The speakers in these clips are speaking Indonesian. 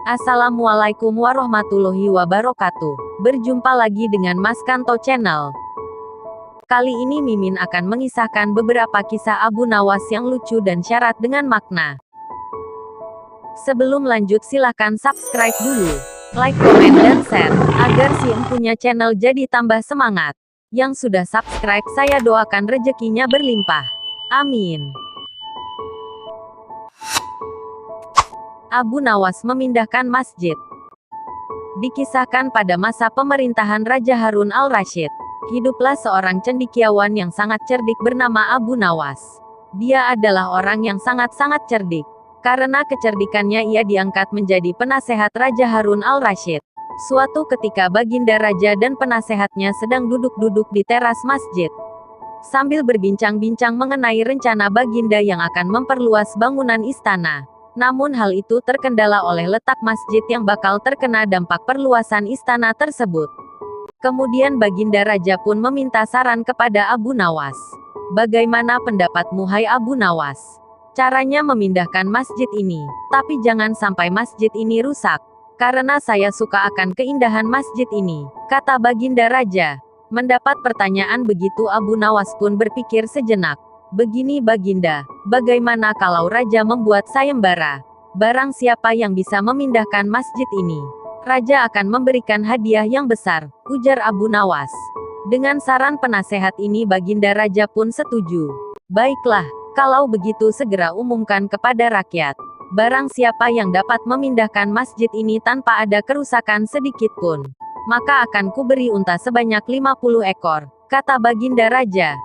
Assalamualaikum warahmatullahi wabarakatuh. Berjumpa lagi dengan Mas Kanto Channel. Kali ini Mimin akan mengisahkan beberapa kisah Abu Nawas yang lucu dan syarat dengan makna. Sebelum lanjut silahkan subscribe dulu, like, komen, dan share, agar si empunya channel jadi tambah semangat. Yang sudah subscribe saya doakan rezekinya berlimpah. Amin. Abu Nawas memindahkan masjid. Dikisahkan pada masa pemerintahan Raja Harun al-Rasyid, hiduplah seorang cendekiawan yang sangat cerdik bernama Abu Nawas. Dia adalah orang yang sangat-sangat cerdik. Karena kecerdikannya ia diangkat menjadi penasehat Raja Harun al-Rasyid. Suatu ketika Baginda Raja dan penasehatnya sedang duduk-duduk di teras masjid, sambil berbincang-bincang mengenai rencana Baginda yang akan memperluas bangunan istana. Namun hal itu terkendala oleh letak masjid yang bakal terkena dampak perluasan istana tersebut. Kemudian Baginda Raja pun meminta saran kepada Abu Nawas. Bagaimana pendapatmu hai Abu Nawas? Caranya memindahkan masjid ini, tapi jangan sampai masjid ini rusak. Karena saya suka akan keindahan masjid ini, kata Baginda Raja. Mendapat pertanyaan begitu Abu Nawas pun berpikir sejenak. Begini Baginda, bagaimana kalau Raja membuat sayembara? Barang siapa yang bisa memindahkan masjid ini, Raja akan memberikan hadiah yang besar, ujar Abu Nawas. Dengan saran penasehat ini Baginda Raja pun setuju. Baiklah, kalau begitu segera umumkan kepada rakyat. Barang siapa yang dapat memindahkan masjid ini tanpa ada kerusakan sedikit pun, maka akan kuberi unta sebanyak 50 ekor, kata Baginda Raja.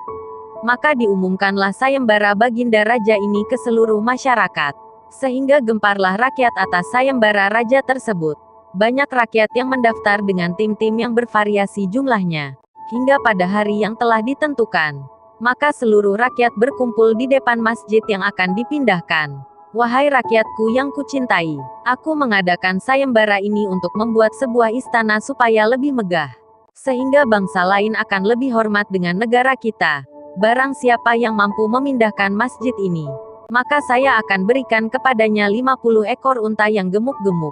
Maka diumumkanlah sayembara Baginda Raja ini ke seluruh masyarakat. Sehingga gemparlah rakyat atas sayembara Raja tersebut. Banyak rakyat yang mendaftar dengan tim-tim yang bervariasi jumlahnya. Hingga pada hari yang telah ditentukan, maka seluruh rakyat berkumpul di depan masjid yang akan dipindahkan. Wahai rakyatku yang kucintai, aku mengadakan sayembara ini untuk membuat sebuah istana supaya lebih megah. Sehingga bangsa lain akan lebih hormat dengan negara kita. Barang siapa yang mampu memindahkan masjid ini, maka saya akan berikan kepadanya 50 ekor unta yang gemuk-gemuk,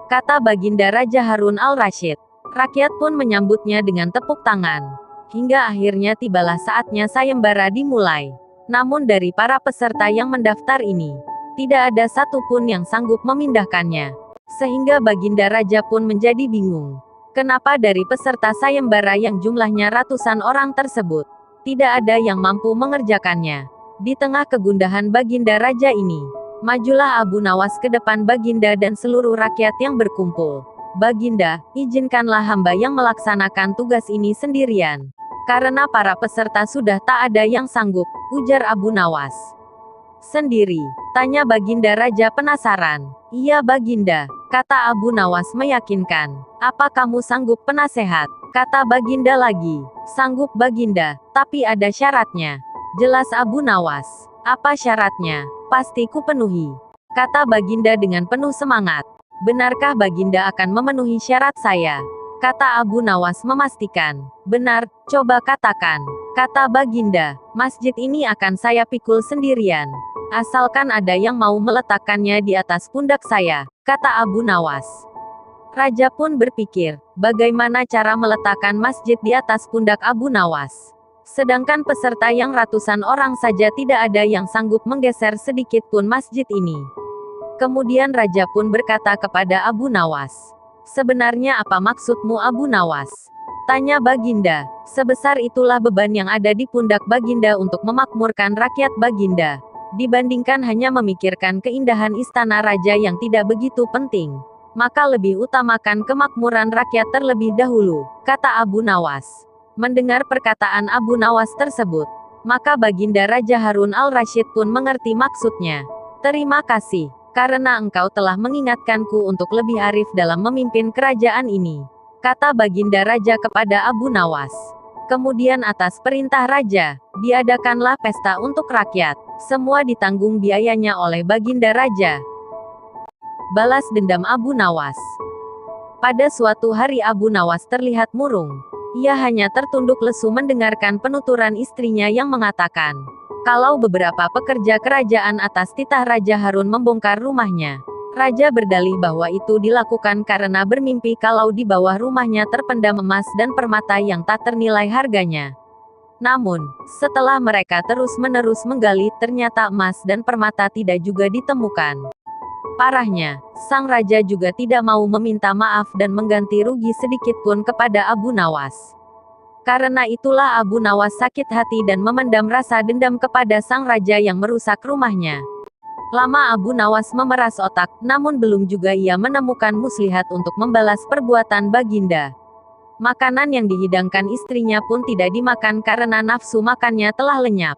kata Baginda Raja Harun al-Rasyid. Rakyat pun menyambutnya dengan tepuk tangan. Hingga akhirnya tibalah saatnya sayembara dimulai. Namun dari para peserta yang mendaftar ini, tidak ada satupun yang sanggup memindahkannya. Sehingga Baginda Raja pun menjadi bingung. Kenapa dari peserta sayembara yang jumlahnya ratusan orang tersebut, tidak ada yang mampu mengerjakannya. Di tengah kegundahan Baginda Raja ini, majulah Abu Nawas ke depan Baginda dan seluruh rakyat yang berkumpul. Baginda, izinkanlah hamba yang melaksanakan tugas ini sendirian. Karena para peserta sudah tak ada yang sanggup, ujar Abu Nawas. Sendiri? Tanya Baginda Raja penasaran. Iya Baginda, kata Abu Nawas meyakinkan. Apa kamu sanggup penasehat? Kata Baginda lagi. Sanggup Baginda, tapi ada syaratnya. Jelas Abu Nawas. Apa syaratnya? Pasti ku penuhi, kata Baginda dengan penuh semangat. Benarkah Baginda akan memenuhi syarat saya? Kata Abu Nawas memastikan. Benar, coba katakan, kata Baginda. Masjid ini akan saya pikul sendirian. Asalkan ada yang mau meletakkannya di atas pundak saya, kata Abu Nawas. Raja pun berpikir, bagaimana cara meletakkan masjid di atas pundak Abu Nawas. Sedangkan peserta yang ratusan orang saja tidak ada yang sanggup menggeser sedikit pun masjid ini. Kemudian Raja pun berkata kepada Abu Nawas. Sebenarnya apa maksudmu Abu Nawas? Tanya Baginda. Sebesar itulah beban yang ada di pundak Baginda untuk memakmurkan rakyat Baginda. Dibandingkan hanya memikirkan keindahan istana Raja yang tidak begitu penting, maka lebih utamakan kemakmuran rakyat terlebih dahulu, kata Abu Nawas. Mendengar perkataan Abu Nawas tersebut, maka Baginda Raja Harun al-Rasyid pun mengerti maksudnya. Terima kasih, karena engkau telah mengingatkanku untuk lebih arif dalam memimpin kerajaan ini, kata Baginda Raja kepada Abu Nawas. Kemudian atas perintah Raja, diadakanlah pesta untuk rakyat. Semua ditanggung biayanya oleh Baginda Raja. Balas dendam Abu Nawas. Pada suatu hari Abu Nawas terlihat murung. Ia hanya tertunduk lesu mendengarkan penuturan istrinya yang mengatakan, kalau beberapa pekerja kerajaan atas titah Raja Harun membongkar rumahnya, Raja berdalih bahwa itu dilakukan karena bermimpi kalau di bawah rumahnya terpendam emas dan permata yang tak ternilai harganya. Namun, setelah mereka terus-menerus menggali, ternyata emas dan permata tidak juga ditemukan. Parahnya, sang raja juga tidak mau meminta maaf dan mengganti rugi sedikit pun kepada Abu Nawas. Karena itulah Abu Nawas sakit hati dan memendam rasa dendam kepada sang raja yang merusak rumahnya. Lama Abu Nawas memeras otak, namun belum juga ia menemukan muslihat untuk membalas perbuatan Baginda. Makanan yang dihidangkan istrinya pun tidak dimakan karena nafsu makannya telah lenyap.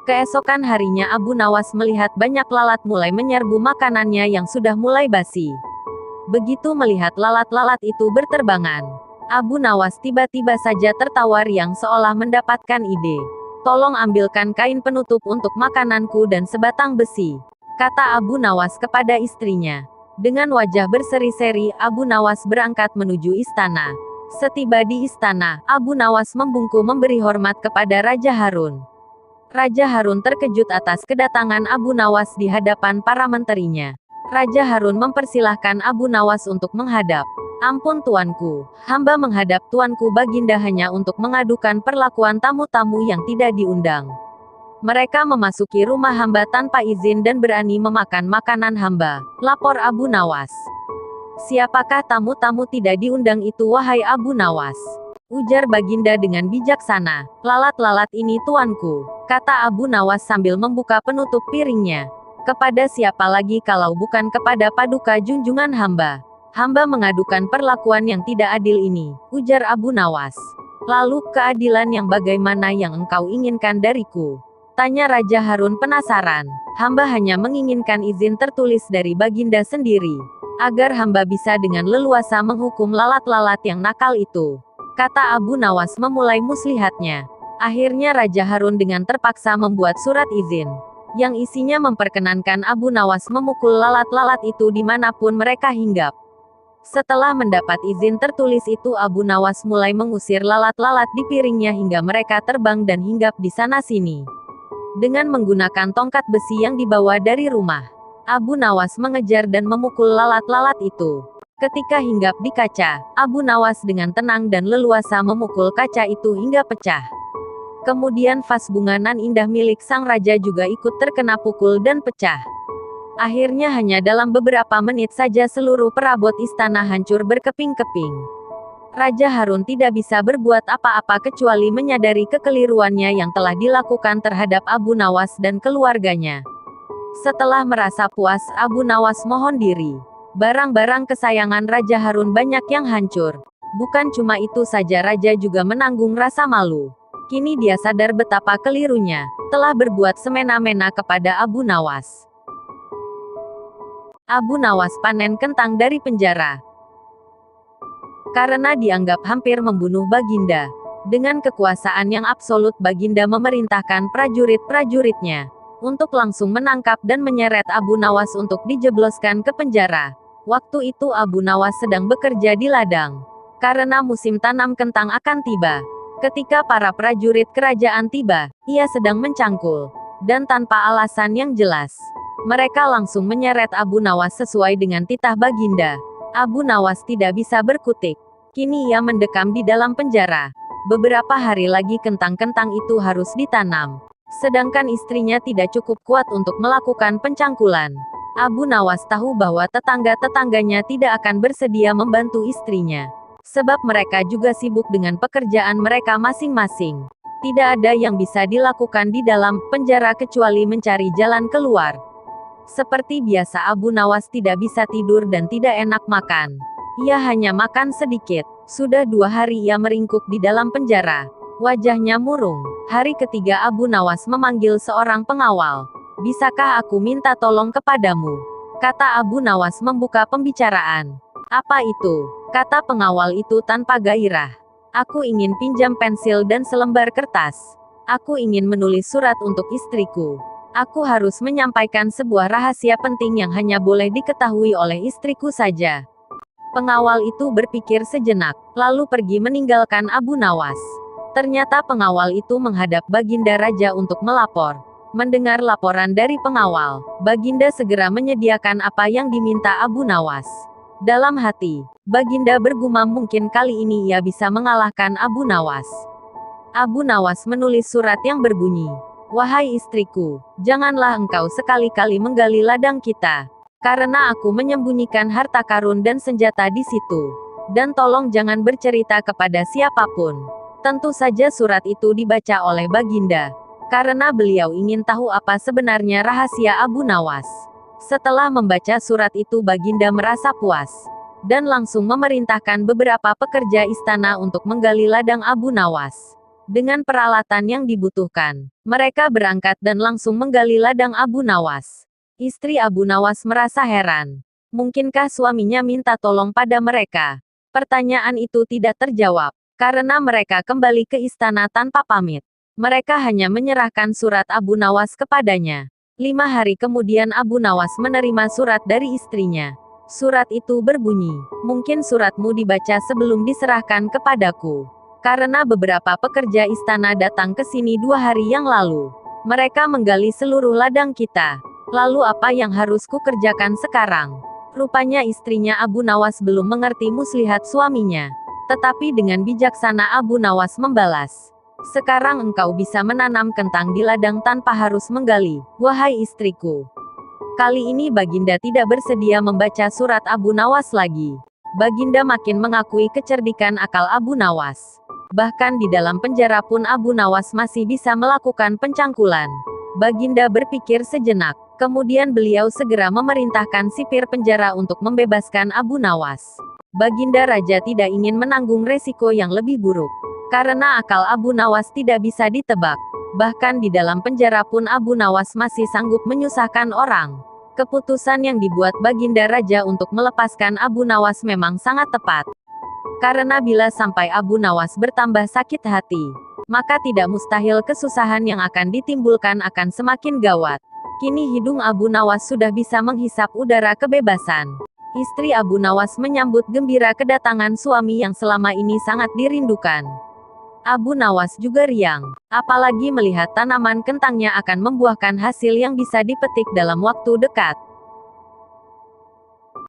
Keesokan harinya Abu Nawas melihat banyak lalat mulai menyerbu makanannya yang sudah mulai basi. Begitu melihat lalat-lalat itu berterbangan, Abu Nawas tiba-tiba saja tertawa riang seolah mendapatkan ide. "Tolong ambilkan kain penutup untuk makananku dan sebatang besi," kata Abu Nawas kepada istrinya. Dengan wajah berseri-seri, Abu Nawas berangkat menuju istana. Setiba di istana, Abu Nawas membungkuk memberi hormat kepada Raja Harun. Raja Harun terkejut atas kedatangan Abu Nawas di hadapan para menterinya. Raja Harun mempersilahkan Abu Nawas untuk menghadap. "Ampun tuanku, hamba menghadap tuanku Baginda hanya untuk mengadukan perlakuan tamu-tamu yang tidak diundang. Mereka memasuki rumah hamba tanpa izin dan berani memakan makanan hamba," lapor Abu Nawas. "Siapakah tamu-tamu tidak diundang itu wahai Abu Nawas?" ujar Baginda dengan bijaksana. "Lalat-lalat ini tuanku," kata Abu Nawas sambil membuka penutup piringnya. "Kepada siapa lagi kalau bukan kepada paduka junjungan hamba? Hamba mengadukan perlakuan yang tidak adil ini," ujar Abu Nawas. "Lalu, keadilan yang bagaimana yang engkau inginkan dariku?" tanya Raja Harun penasaran. "Hamba hanya menginginkan izin tertulis dari Baginda sendiri, agar hamba bisa dengan leluasa menghukum lalat-lalat yang nakal itu," kata Abu Nawas memulai muslihatnya. Akhirnya Raja Harun dengan terpaksa membuat surat izin, yang isinya memperkenankan Abu Nawas memukul lalat-lalat itu dimanapun mereka hinggap. Setelah mendapat izin tertulis itu, Abu Nawas mulai mengusir lalat-lalat di piringnya hingga mereka terbang dan hinggap di sana-sini. Dengan menggunakan tongkat besi yang dibawa dari rumah, Abu Nawas mengejar dan memukul lalat-lalat itu. Ketika hinggap di kaca, Abu Nawas dengan tenang dan leluasa memukul kaca itu hingga pecah. Kemudian vas bunga nan indah milik sang raja juga ikut terkena pukul dan pecah. Akhirnya hanya dalam beberapa menit saja seluruh perabot istana hancur berkeping-keping. Raja Harun tidak bisa berbuat apa-apa kecuali menyadari kekeliruannya yang telah dilakukan terhadap Abu Nawas dan keluarganya. Setelah merasa puas, Abu Nawas mohon diri. Barang-barang kesayangan Raja Harun banyak yang hancur. Bukan cuma itu saja, raja juga menanggung rasa malu. Kini dia sadar betapa kelirunya, telah berbuat semena-mena kepada Abu Nawas. Abu Nawas panen kentang dari penjara. Karena dianggap hampir membunuh Baginda, dengan kekuasaan yang absolut Baginda memerintahkan prajurit-prajuritnya untuk langsung menangkap dan menyeret Abu Nawas untuk dijebloskan ke penjara. Waktu itu Abu Nawas sedang bekerja di ladang. Karena musim tanam kentang akan tiba. Ketika para prajurit kerajaan tiba, ia sedang mencangkul. Dan tanpa alasan yang jelas, mereka langsung menyeret Abu Nawas sesuai dengan titah Baginda. Abu Nawas tidak bisa berkutik. Kini ia mendekam di dalam penjara. Beberapa hari lagi kentang-kentang itu harus ditanam. Sedangkan istrinya tidak cukup kuat untuk melakukan pencangkulan. Abu Nawas tahu bahwa tetangga-tetangganya tidak akan bersedia membantu istrinya. Sebab mereka juga sibuk dengan pekerjaan mereka masing-masing. Tidak ada yang bisa dilakukan di dalam penjara kecuali mencari jalan keluar. Seperti biasa Abu Nawas tidak bisa tidur dan tidak enak makan. Ia hanya makan sedikit. Sudah 2 hari ia meringkuk di dalam penjara. Wajahnya murung. Hari ketiga Abu Nawas memanggil seorang pengawal. "Bisakah aku minta tolong kepadamu?" kata Abu Nawas membuka pembicaraan. "Apa itu?" kata pengawal itu tanpa gairah. "Aku ingin pinjam pensil dan selembar kertas. Aku ingin menulis surat untuk istriku. Aku harus menyampaikan sebuah rahasia penting yang hanya boleh diketahui oleh istriku saja." Pengawal itu berpikir sejenak, lalu pergi meninggalkan Abu Nawas. Ternyata pengawal itu menghadap Baginda Raja untuk melapor. Mendengar laporan dari pengawal, Baginda segera menyediakan apa yang diminta Abu Nawas. Dalam hati, Baginda bergumam mungkin kali ini ia bisa mengalahkan Abu Nawas. Abu Nawas menulis surat yang berbunyi, "Wahai istriku, janganlah engkau sekali-kali menggali ladang kita. Karena aku menyembunyikan harta karun dan senjata di situ. Dan tolong jangan bercerita kepada siapapun." Tentu saja surat itu dibaca oleh Baginda. Karena beliau ingin tahu apa sebenarnya rahasia Abu Nawas. Setelah membaca surat itu Baginda merasa puas. Dan langsung memerintahkan beberapa pekerja istana untuk menggali ladang Abu Nawas. Dengan peralatan yang dibutuhkan, mereka berangkat dan langsung menggali ladang Abu Nawas. Istri Abu Nawas merasa heran. Mungkinkah suaminya minta tolong pada mereka? Pertanyaan itu tidak terjawab, karena mereka kembali ke istana tanpa pamit. Mereka hanya menyerahkan surat Abu Nawas kepadanya. 5 hari kemudian Abu Nawas menerima surat dari istrinya. Surat itu berbunyi, "Mungkin suratmu dibaca sebelum diserahkan kepadaku. Karena beberapa pekerja istana datang ke sini 2 hari yang lalu. Mereka menggali seluruh ladang kita. Lalu apa yang harus kukerjakan sekarang?" Rupanya istrinya Abu Nawas belum mengerti muslihat suaminya. Tetapi dengan bijaksana Abu Nawas membalas, "Sekarang engkau bisa menanam kentang di ladang tanpa harus menggali, wahai istriku." Kali ini Baginda tidak bersedia membaca surat Abu Nawas lagi. Baginda makin mengakui kecerdikan akal Abu Nawas. Bahkan di dalam penjara pun Abu Nawas masih bisa melakukan pencangkulan. Baginda berpikir sejenak. Kemudian beliau segera memerintahkan sipir penjara untuk membebaskan Abu Nawas. Baginda Raja tidak ingin menanggung resiko yang lebih buruk. Karena akal Abu Nawas tidak bisa ditebak. Bahkan di dalam penjara pun Abu Nawas masih sanggup menyusahkan orang. Keputusan yang dibuat Baginda Raja untuk melepaskan Abu Nawas memang sangat tepat. Karena bila sampai Abu Nawas bertambah sakit hati, maka tidak mustahil kesusahan yang akan ditimbulkan akan semakin gawat. Kini hidung Abu Nawas sudah bisa menghisap udara kebebasan. Istri Abu Nawas menyambut gembira kedatangan suami yang selama ini sangat dirindukan. Abu Nawas juga riang, apalagi melihat tanaman kentangnya akan membuahkan hasil yang bisa dipetik dalam waktu dekat.